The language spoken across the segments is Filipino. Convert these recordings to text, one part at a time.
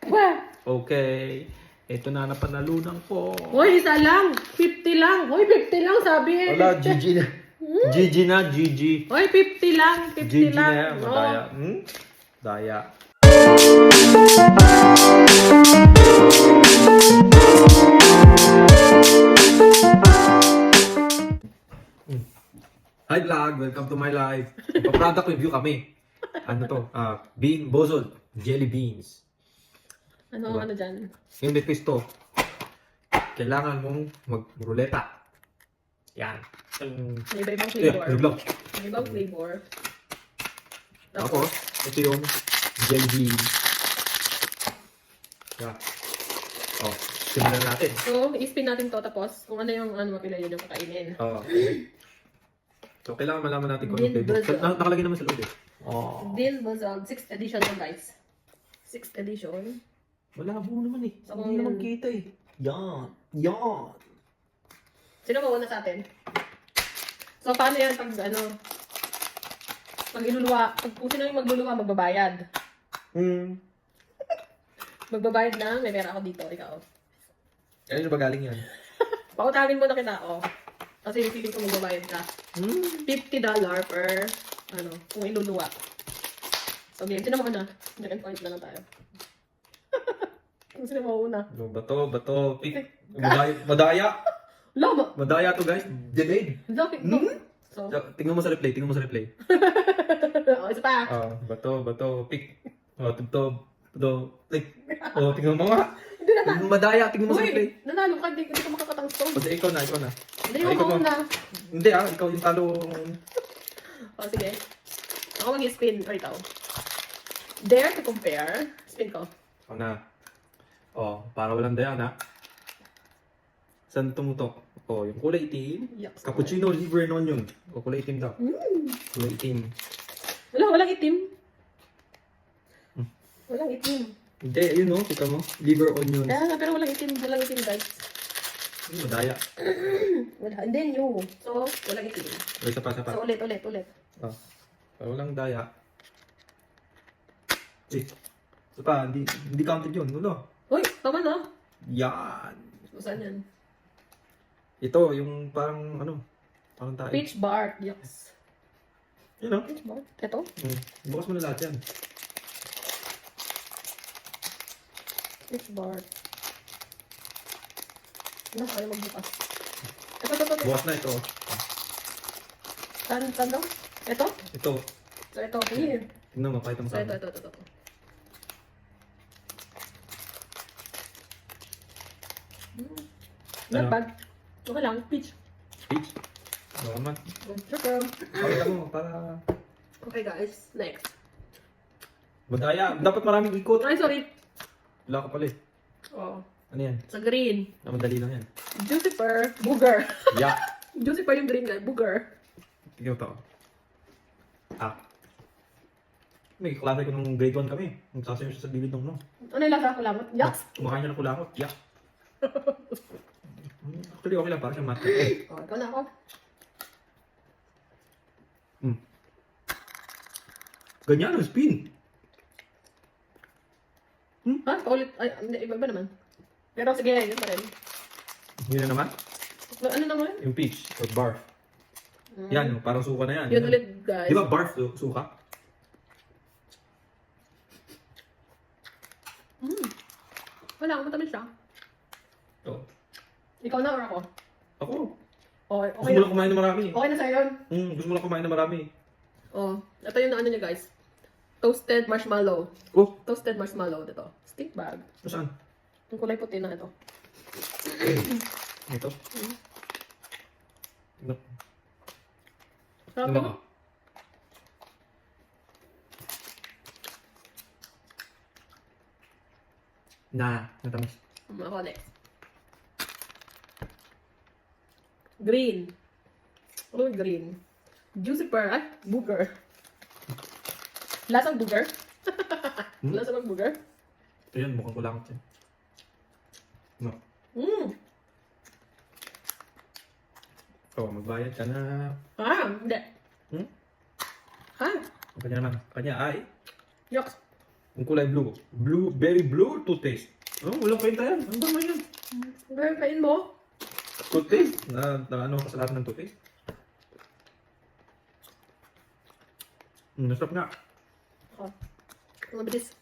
Wah! Okay. Ito na napanalunan ko. Hoy, isa lang. 50 lang. Hoy, 50 lang sabi eh. Wala, GG na. GG na, GG. Hoy, 50 lang. 50 GG lang. na yan, Oo. madaya. Daya. Hi vlog, welcome to my life. Pa-product review kami. Ano to? Bean Bozol Jelly Beans. Ano, Diba? ano dyan? Yung request to, kailangan mong mag-ruleta. Yan. May iba-ibang Yeah, flavor. revlog. May ibang flavor. Tapos, ito yung jelly beans. Yeah. Oh, simulan natin. So, i-spin natin to tapos kung ano yung mapili yun yung kakainin. Oh. So, kailangan malaman natin kung Bean anong flavor. Bozol. Nakalagay naman sa loob eh. Oh. Bean Bozol 6th edition yun guys. 6th edition. Malabo naman eh. So, Hindi naman kita eh. Yan. Yan. Sino mauna sa atin? So, paano yan pag pag iluluwa, kung sino yung magluluwa, magbabayad. Magbabayad na, may pera ako dito, ikaw. Kailan ba galing yan? Pautangin mo na kita, oh. Kasi feeling ko magbabayad ka. $50 per, kung iluluwa. So, game, sino mauna? Second point na lang tayo. Kung sino mauna? Bato. Pick. Madaya. Lama! Madaya to guys. Delayed. Laki, no. So, Tingnan mo sa replay. oh, isa pa. Bato. Pick. Tubtob. Click. Tingnan mo nga. Hindi na. Madaya. Tingnan mo sa replay. Uy, nanalo ka, hindi ka makakatang stone. Kasi ikaw na. Hindi mo mauna. Hindi ikaw yung talo. O, sige. Ako mag-spin. Or ikaw. Dare to compare. Spin ko. Ako na. Para walang daya na. Saan tumutok? Yung kulay itim. Yuck. Cappuccino, liver, and onion. Kulay itim daw. Kulay itim. Walang itim. Walang itim. Hindi, ayun no. Kita mo. Liver, onion. Kaya nga, pero walang itim. Walang itim, guys. Madaya. Wala. And then you. So, walang itim. Isa pa. So, ulit. Para walang daya. Ito pa, hindi counted yun. Ano? Uy, tama na. Yan. Saan yan? Ito, yung parang parang tayo. Peach bar. Yucks. Yun no? Peach bar? Ito? Bukas mo na lahat yan. Peach bar. Ano, ayaw magbukas. Ito. Bukas na ito. Saan daw? Ito? Ito. So, ito. Here. Tingnan mo, pakita mo So, sa akin. ito. Not Ano? bad. Okay lang. Peach. Peach. Naman. Sure. Pakita mo, para... Okay guys, next. Madaya. Dapat maraming ikot. Ay, sorry. Wala ka pala eh. Oh, Ano yan? sa green. Madali lang yan. Jucifer. Booger. Yeah. Jucifer yung green guy. Booger. Tignan mo to. May klase ko nung grade 1 kami. Nagsasayo siya sa bilid ng Ano yung lasa ko lang? Yucks. kumakain niya ng kulangot. Yeah. Actually, okay lang. Parang siyang mat. Oh, ikaw na ako. Ganyan ang spin. Ha? Paulit. Ay, hindi. Iba naman. Pero sige, yun pa rin. Yun na naman. Ano naman? Yung peach or barf. Yan, yung parang suka na yan. Yun ulit guys. Di ba barf suka? Wala, matamis siya. Oo. Ikaw na or ako? Ako. Oh, Gusto okay mo na. lang kumain na marami. Okay na sa'yo yun. Gusto mo lang kumain na marami. Oh, ito yung ano niya guys. Toasted marshmallow. Oh, Toasted marshmallow. Ito. Stick bag. saan? Yung kulay puti na ito. Ito. No. Sarap Ano ito. ka? Natamis. Ako next. Green. Ano yung green? Jucifer. Ay, booger. Lasang booger? Lasang ng booger? Ito yan, mukhang kulangot yan. No. Magbayad ka na. Hindi. Hmm? Ha? Kanya naman. Kanya ay. Yucks. Yung kulay blue. Berry blue toothpaste. Oh, walang kwenta yan. Ano ba yan? Pero kain mo? Toothpaste? Ano ka sa lahat ng toothpaste? Nasarap nga. Oh. Mabilis.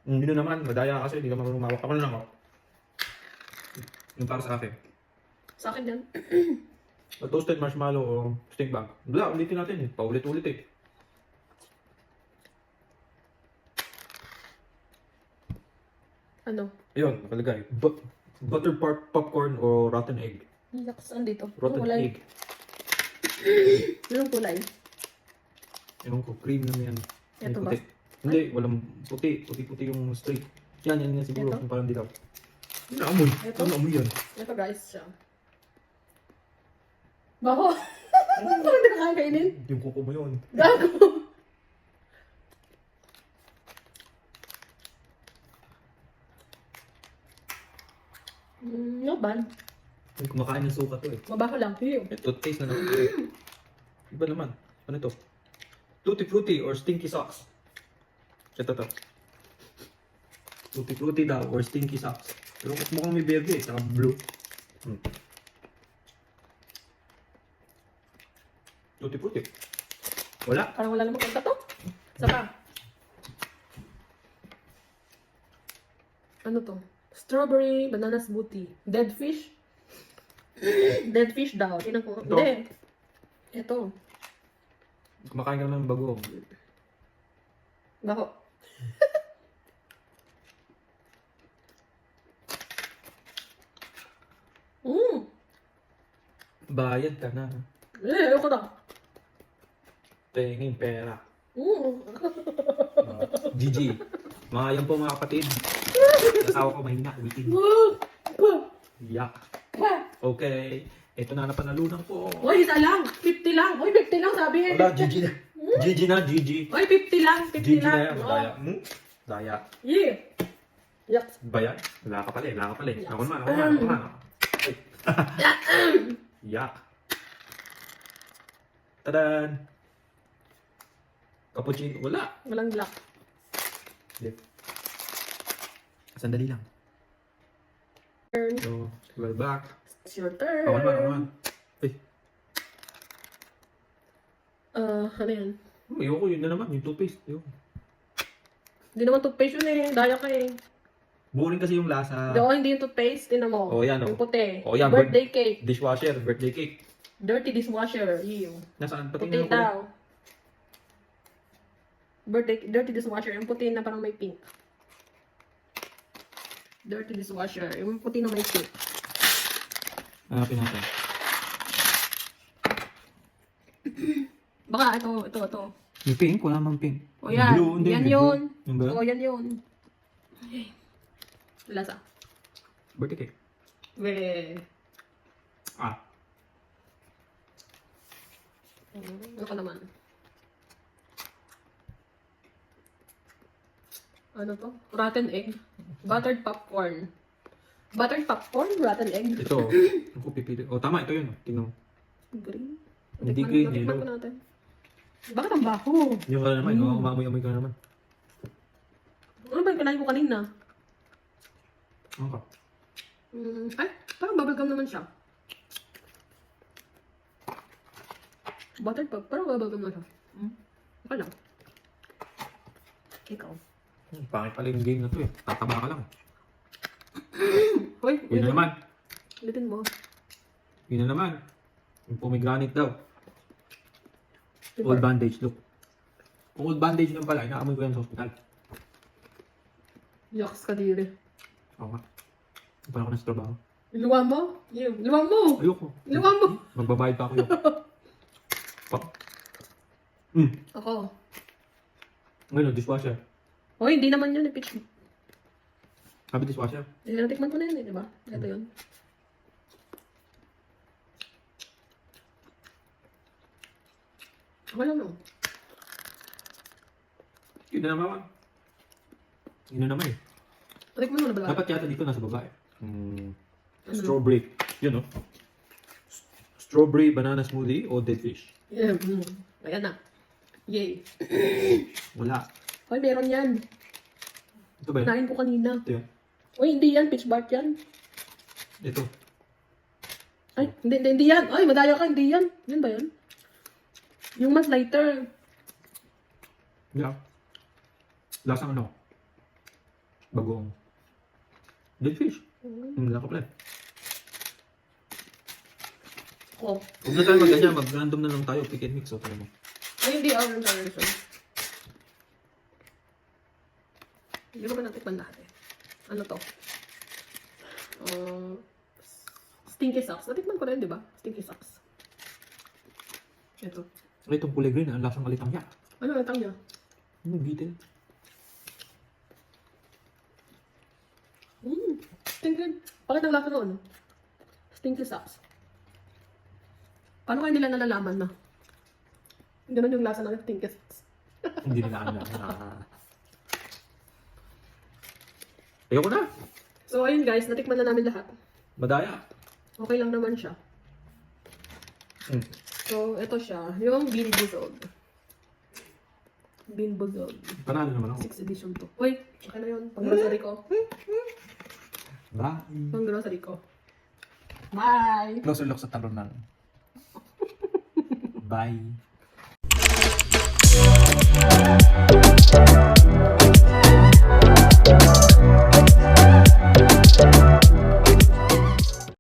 Hindi na naman, madaya kasi, hindi ka marunong mawak. Ako na lang ako. Yung para sa akin. Sa akin yan. Toasted marshmallow o stick bag. Wala, ulitin natin eh. Paulit-ulit eh. Ano? Ayun, nakalagay. Butter popcorn o rotten egg. Yak, saan dito? Rotten Anong kulay? egg. Anong kulay? Ewan ko, cream na yan. May Ito ba? puti. Hindi, walang puti. Puti-puti yung straight. Yan siguro. Ito? Yung parang dilaw. Yung naamoy. Ito? Ano naamoy yan? Ito guys, siya. Baho! Bakit hindi ka kakainin? Yung kuko mo yun. Gago! Not bad. May kumakain ng suka to eh. Mabaho lang. Ew. May toothpaste na naman. Iba naman. Ano to? Tutti Frutti or Stinky Socks. Ito to. Tutti Frutti daw or Stinky Socks. Pero mukhang may verde eh. Saka blue. Tutti Frutti. Wala. Parang wala namang kanta to. Isa pa. Ano to? Strawberry banana smoothie. Dead fish? Dead fish daw. Tingnan ko. Ito. Hindi. Ito. Kumakain ka naman ng bago. Baho. Bayad ka na. Ayoko na. Tingin pera. Mm. GG. Mga yan po mga kapatid. Asawa ko mahina. Ulitin. Yak. Okay. Ito na napanalunan ko. Uy, isa lang. 50 lang. Uy, 50 lang sabi. Wala, GG na. GG na, GG. Uy, 50 lang. 50 GG lang. na yan. Oo. Daya. Daya. Yeah. Yuck. Bayan? Wala ka pala eh. Wala ka pala eh. Ako naman. Yak. Tadan! Cappuccino. Wala. Walang black. Sandali lang. Turn. So, we're back. It's your turn. Ako naman. Ay, Ano yan? ayoko yun na naman. Yung toothpaste. Ayoko. Hindi naman toothpaste yun eh. Daya ka eh. Boring kasi yung lasa. Hindi yung toothpaste. Tinan mo. Oh, yan, oh. Yung puti. Oh, yan, Birthday cake. Dishwasher. Birthday cake. Dirty dishwasher. Ew. Nasaan? Puti Patingin ako. daw. Dirty dishwasher. Yung puti na parang may pink. Dirty dishwasher. Yung puti na may pink. Hanapin natin. Baka ito. Yung pink? Wala mang pink. O yan. Blue, hindi, Yan may yun. blue. Yung ba? O yan yun. Lasa. Birthday cake. Weh. Ah. Ano ka naman? Ano to? Rotten egg. Buttered popcorn. Buttered popcorn? Rotten egg? Ito. Ako pipili. Oh, tama. Ito yun. Tingnan mo. Green? Hindi Tikman- green, tikman yellow. ko natin. Bakit ang baho? Yung ka naman. Umamoy-amoy ka naman. Ano ba yung kinain ko kanina? Ano ka? Ay, parang bubblegum naman siya. Buttered pop, parang bubblegum na siya. Okay lang. Ikaw. Pangit pala yung game na to eh. Tataba ka lang. Hoy, Yun na naman. ulitin mo. Yun na naman. Yung pomegranate daw. Old bandage, look. Kung old bandage lang pala, inaamoy ko yan sa hospital. Yaks ka diri. Oo nga. Hindi pa ako nasa trabaho. Iluwan mo? Iluwan mo! Ayoko. Iluwan mo! Magbabayad pa ako yun. Pa. Ako. Ngayon, dishwasher. Hoy, hindi naman yun. Pitch. Sabi dishwasher. Natikman ko na yun, di ba? Ito yun. Wala no. Yun na naman. Yun na naman eh. Natikman mo na ba? Dapat yata dito nasa baba eh. Strawberry. Yun no? Strawberry banana smoothie o dead fish. Yeah. Ayan na. Yay. Wala. Hoy, meron yan. Ito ba yun? Nain ko kanina. Ito yun. Uy, hindi yan. Peach Bart yan. Ito. Ay, hindi yan. Ay, madaya ka. Hindi yan. Yan ba yan? Yung mas lighter. Yeah. Lasang ano? Bagong. Dead fish. Wala ka pala. Oh. Huwag na tayo mag-ganyan. Mag-random na lang tayo. Pick and mix. O, tayo mo. Ay, hindi. Orange version. Hindi ko ba natikman lahat eh. Ano to? Stinky socks. Natikman ko na yun, di ba? Stinky socks. Ito. Ay, itong kulay green. Ang lasang alitang yak. Ano ang tawag niya? Bitin. Stinky. Bakit ang lasa noon? Stinky socks. Paano kayo nila nalalaman na? Ganun yung lasa ng stinky socks. Hindi nila alam. Ayoko na. So, ayun guys. Natikman na namin lahat. Madaya. Okay lang naman siya. So, ito siya. Yung Bean Boozled. Bean Boozled. Panalo naman ako. 6th edition to. Uy, okay na yun. Pang grocery ko. Bye. Pang grocery ko. Bye! Closer look sa talunan. Bye.